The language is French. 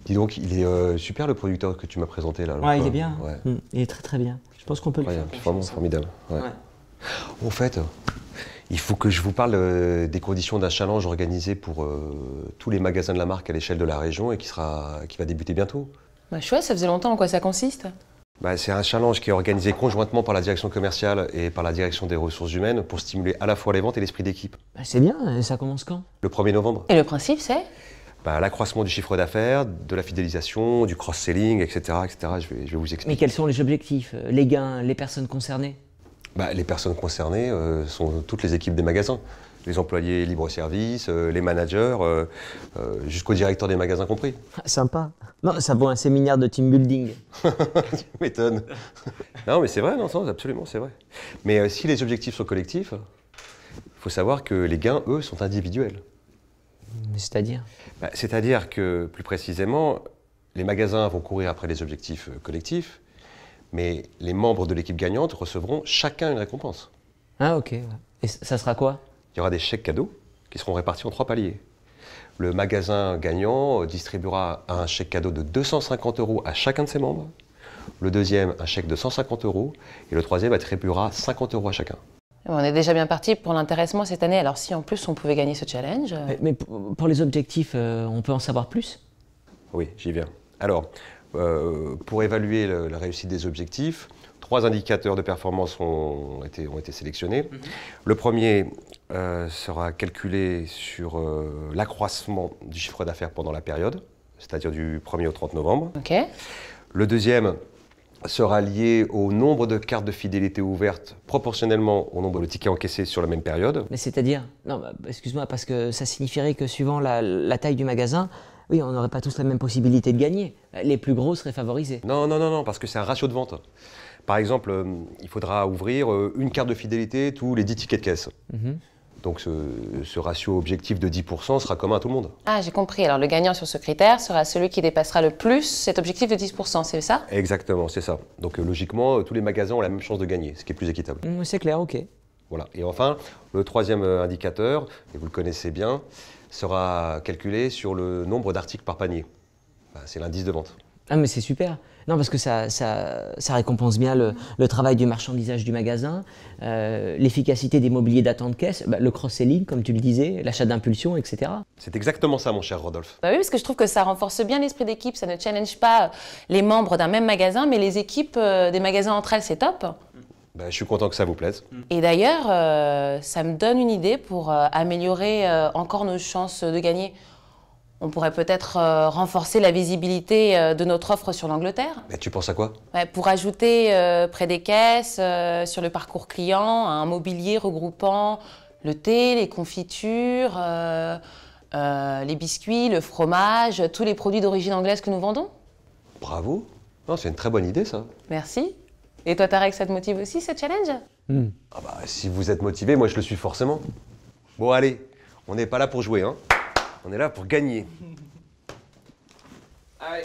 Dis donc, il est super le producteur que tu m'as présenté là. Ouais, il est bien. Ouais. Il est très très bien. Je pense qu'on peut le faire. Vraiment formidable. Ouais. Ouais. En fait, il faut que je vous parle des conditions d'un challenge organisé pour tous les magasins de la marque à l'échelle de la région et qui va débuter bientôt. Bah chouette, ça faisait longtemps. En quoi ça consiste? Bah, c'est un challenge qui est organisé conjointement par la direction commerciale et par la direction des ressources humaines pour stimuler à la fois les ventes et l'esprit d'équipe. Bah, c'est bien, et ça commence quand? Le 1er novembre. Et le principe, c'est? Bah, l'accroissement du chiffre d'affaires, de la fidélisation, du cross-selling, etc., etc. Je vais vous expliquer. Mais quels sont les objectifs? Les gains, les personnes concernées? Bah, les personnes concernées sont toutes les équipes des magasins. Les employés libre-service, les managers, jusqu'au directeur des magasins compris. Sympa. Non, ça vaut un séminaire de team building. Tu m'étonnes. Non, mais c'est vrai, non, absolument, c'est vrai. Mais si les objectifs sont collectifs, il faut savoir que les gains, eux, sont individuels. C'est-à-dire? Bah, c'est-à-dire que, plus précisément, les magasins vont courir après les objectifs collectifs, mais les membres de l'équipe gagnante recevront chacun une récompense. Ah ok. Ouais. Et ça sera quoi? Il y aura des chèques cadeaux qui seront répartis en 3 paliers. Le magasin gagnant distribuera un chèque cadeau de 250 € à chacun de ses membres. Le deuxième, un chèque de 150 €. Et le troisième attribuera 50 € à chacun. On est déjà bien parti pour l'intéressement cette année. Alors si en plus on pouvait gagner ce challenge... Mais pour les objectifs, on peut en savoir plus? Oui, j'y viens. Alors, pour évaluer la réussite des objectifs, 3 indicateurs de performance ont été sélectionnés. Le premier sera calculé sur l'accroissement du chiffre d'affaires pendant la période, c'est-à-dire du 1er au 30 novembre. Ok. Le deuxième sera lié au nombre de cartes de fidélité ouvertes proportionnellement au nombre de tickets encaissés sur la même période. Mais c'est-à-dire? Non, bah, excuse-moi, parce que ça signifierait que suivant la taille du magasin, oui, on n'aurait pas tous la même possibilité de gagner. Les plus gros seraient favorisés. Non, parce que c'est un ratio de vente. Par exemple, il faudra ouvrir une carte de fidélité tous les 10 tickets de caisse. Donc ce ratio objectif de 10% sera commun à tout le monde. Ah, j'ai compris. Alors le gagnant sur ce critère sera celui qui dépassera le plus cet objectif de 10%, c'est ça? Exactement, c'est ça. Donc logiquement, tous les magasins ont la même chance de gagner, ce qui est plus équitable. C'est clair, ok. Voilà. Et enfin, le troisième indicateur, et vous le connaissez bien, sera calculé sur le nombre d'articles par panier. C'est l'indice de vente. Ah mais c'est super. Non, parce que ça récompense bien le travail du marchandisage du magasin, l'efficacité des mobiliers d'attente caisse, le cross-selling, comme tu le disais, l'achat d'impulsion, etc. C'est exactement ça, mon cher Rodolphe. Bah oui, parce que je trouve que ça renforce bien l'esprit d'équipe. Ça ne challenge pas les membres d'un même magasin, mais les équipes des magasins entre elles, c'est top. Je suis content que ça vous plaise. Et d'ailleurs, ça me donne une idée pour améliorer encore nos chances de gagner. On pourrait peut-être renforcer la visibilité de notre offre sur l'Angleterre. Mais tu penses à quoi? Pour ajouter près des caisses, sur le parcours client, un mobilier regroupant le thé, les confitures, les biscuits, le fromage, tous les produits d'origine anglaise que nous vendons. Bravo. Non, c'est une très bonne idée, ça. Merci. Et toi, Tarek, ça te motive aussi, ce challenge? Ah bah, si vous êtes motivé, moi je le suis forcément. Bon, allez, on n'est pas là pour jouer, hein. On est là pour gagner. Allez.